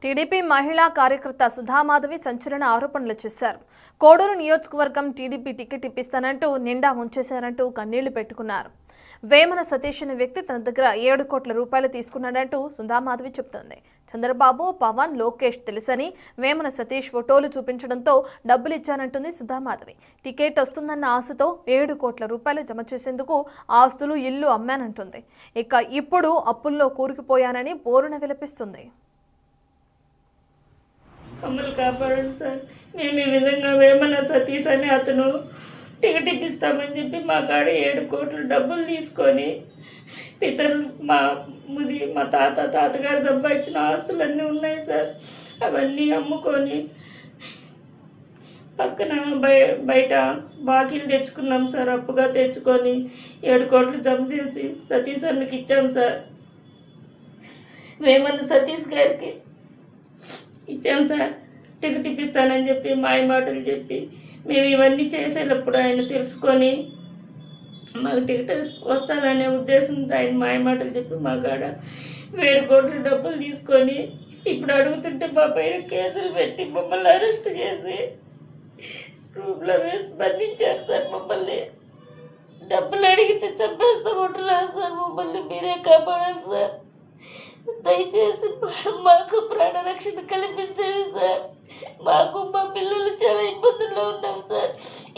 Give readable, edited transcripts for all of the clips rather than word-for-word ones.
TDP మహిళా కార్యకర్త సుధామాధవి సంచలన ఆరోపణలు చేశారు. కోడూరు నియోజకవర్గం టీడీపీ టికెట్ ఇప్పిస్తానంటూ నిండా ముంచేశారంటూ కన్నీళ్లు పెట్టుకున్నారు. వేమన సతీష్ అనే వ్యక్తి తన దగ్గర 7 కోట్ల రూపాయలు తీసుకున్నాడంటూ సుధామాధవి చెబుతోంది. చంద్రబాబు, పవన్, లోకేష్ తెలుసని వేమన సతీష్ ఫోటోలు చూపించడంతో డబ్బులు ఇచ్చానంటుంది సుధామాధవి. టికెట్ వస్తుందన్న ఆశతో 7 కోట్ల రూపాయలు జమ చేసేందుకు ఆస్తులు, ఇల్లు అమ్మానంటుంది. ఇక ఇప్పుడు అప్పుల్లో కూరుకుపోయానని బోరున విలపిస్తుంది. మమ్మల్ని కాపాడండి సార్. మేము ఈ విధంగా వేమన సతీష్ అని అతను టికెట్ ఇప్పిస్తామని చెప్పి మా కాడ 7 కోట్లు డబ్బులు తీసుకొని పితరులు మా తాతగారు సంపాదించిన ఆస్తులన్నీ ఉన్నాయి సార్. అవన్నీ అమ్ముకొని పక్కన బయట బాకీలు తెచ్చుకున్నాం సార్. అప్పుగా తెచ్చుకొని 7 కోట్లు జమ చేసి సతీష్ అన్నకి ఇచ్చాం సార్. వేమన సతీష్ గారికి ఇచ్చాం సార్. టికెట్ ఇప్పిస్తానని చెప్పి మాయ మాటలు చెప్పి మేము ఇవన్నీ చేసేటప్పుడు ఆయన తెలుసుకొని మాకు టికెట్ వస్తుందనే ఉద్దేశంతో ఆయన మాయ మాటలు చెప్పి మా కాడ 7 కోట్ల డబ్బులు తీసుకొని ఇప్పుడు అడుగుతుంటే మా పైన కేసులు పెట్టి మమ్మల్ని అరెస్ట్ చేసి రూమ్లో వేసి బంధించారు సార్. మమ్మల్ని డబ్బులు అడిగితే చంపేస్తామంటున్నారు సార్. మమ్మల్ని మీరే కాపాడాలి సార్. దయచేసి మాకు ప్రాణరక్షణ కల్పించండి సార్. మాకు మా పిల్లలు చాలా ఇబ్బందుల్లో ఉన్నాం సార్.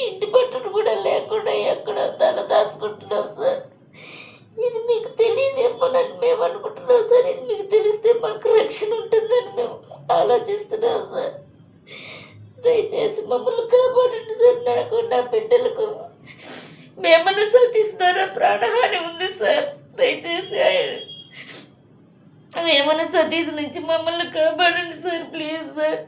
ఇంటి పట్టును కూడా లేకుండా ఎక్కడ తల దాచుకుంటున్నాం సార్. ఇది మీకు తెలియదేమోనని మేము అనుకుంటున్నాం సార్. ఇది మీకు తెలిస్తే మాకు రక్షణ ఉంటుందని మేము ఆలోచిస్తున్నాం సార్. దయచేసి మమ్మల్ని కాపాడండి సార్. నాకు, నా బిడ్డలకు మేమన్నా సతీస్తారా ప్రాణహాని ఉంది సార్. దయచేసి వేమన సతీష్ నుంచి మమ్మల్ని కాపాడండి సార్, ప్లీజ్ సార్.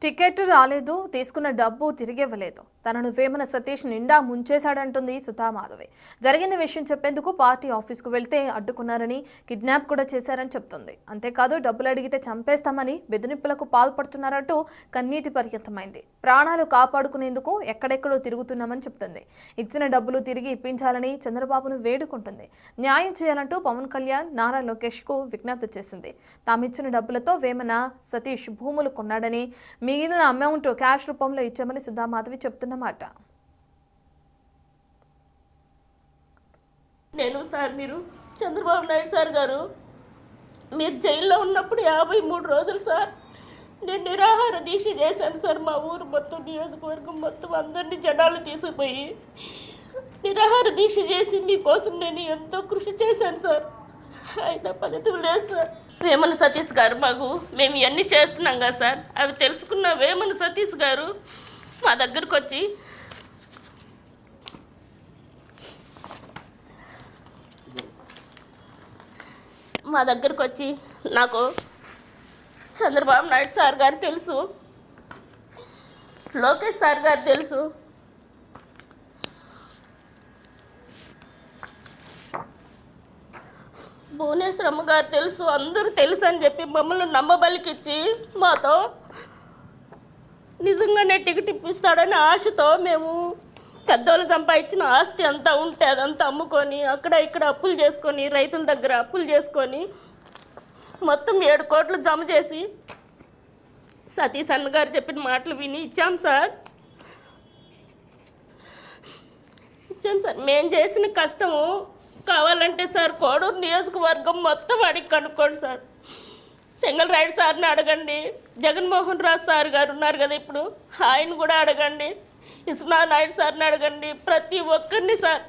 టికెట్ రాలేదు, తీసుకున్న డబ్బు తిరిగి ఇవ్వలేదు. తనను వేమన సతీష్ నిండా ముంచేశాడంటుంది సుధామాధవి. జరిగిన విషయం చెప్పేందుకు పార్టీ ఆఫీస్కు వెళ్తే అడ్డుకున్నారని, కిడ్నాప్ కూడా చేశారని చెప్తుంది. అంతేకాదు డబ్బులు అడిగితే చంపేస్తామని బెదిరింపులకు పాల్పడుతున్నారంటూ కన్నీటి పర్యంతమైంది. ప్రాణాలు కాపాడుకునేందుకు ఎక్కడెక్కడో తిరుగుతున్నామని చెప్తుంది. ఇచ్చిన డబ్బులు తిరిగి ఇప్పించాలని చంద్రబాబును వేడుకుంటుంది. న్యాయం చేయాలంటూ పవన్ కళ్యాణ్, నారా లోకేష్కు విజ్ఞప్తి చేసింది. తామిచ్చిన డబ్బులతో వేమన సతీష్ భూములు కొన్నాడని, మిగిలిన అమౌంట్ క్యాష్ రూపంలో ఇచ్చామని సుధామాధవి చెప్తున్నమాట. నేను సార్, మీరు చంద్రబాబు నాయుడు సార్ గారు మీరు జైల్లో ఉన్నప్పుడు 53 రోజులు సార్ నేను నిరాహార దీక్ష చేశాను సార్. మా ఊరు మొత్తం, నియోజకవర్గం మొత్తం అందరినీ జనాలు తీసుకుపోయి నిరాహార దీక్ష చేసి మీకోసం నేను ఎంతో కృషి చేశాను సార్. అయినా ఫలితం లేదు సార్. వేమన సతీష్ గారు మేము ఇవన్నీ చేస్తున్నాం కదా సార్, అవి తెలుసుకున్న వేమన సతీష్ గారు మా దగ్గరకు వచ్చి నాకు చంద్రబాబు నాయుడు సార్ గారు తెలుసు, లోకేష్ సార్ గారు తెలుసు, భువనేశ్వరమ్మ గారు తెలుసు, అందరూ తెలుసు అని చెప్పి మమ్మల్ని నమ్మబలికిచ్చి మాతో నిజంగానే టికెట్ ఇప్పిస్తాడని ఆశతో మేము పెద్దోళ్ళు సంపాదించిన ఆస్తి అంతా ఉంటే అదంతా అమ్ముకొని అక్కడ ఇక్కడ అప్పులు చేసుకొని, రైతుల దగ్గర అప్పులు చేసుకొని మొత్తం 7 కోట్లు జమ చేసి సతీష్ అన్న గారు చెప్పిన మాటలు విని ఇచ్చాం సార్. మేము చేసిన కష్టము కావాలంటే సార్ కోడూరు నియోజకవర్గం మొత్తం అడిగి కనుక్కోండి సార్. సింగల్ రైడ్ సార్ని అడగండి, జగన్మోహన్ రాజు సార్ గారు ఉన్నారు కదా ఇప్పుడు, ఆయన కూడా అడగండి, విశ్వనాథ్ నాయుడు సార్ని అడగండి, ప్రతి ఒక్కరిని సార్,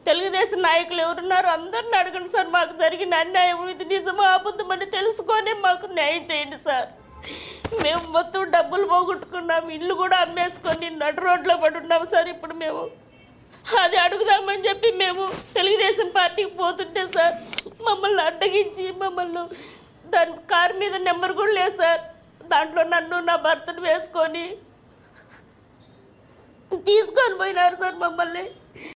తెలుగుదేశం నాయకులు ఎవరున్నారో అందరిని అడగండి సార్. మాకు జరిగిన అన్యాయం ఇది నిజమా అబద్ధమని తెలుసుకొని మాకు న్యాయం చేయండి సార్. మేము మొత్తం డబ్బులు పోగొట్టుకున్నాం, ఇల్లు కూడా అమ్మేసుకొని నడు రోడ్లో పడున్నాము సార్. ఇప్పుడు మేము అది అడుగుదామని చెప్పి మేము తెలుగుదేశం పార్టీకి పోతుంటే సార్ మమ్మల్ని అడ్డగించి దాని కారు మీద నెంబర్ కూడా లేదు సార్, దాంట్లో నన్ను నా భర్తను వేసుకొని తీసుకొని పోయినారు సార్ మమ్మల్ని.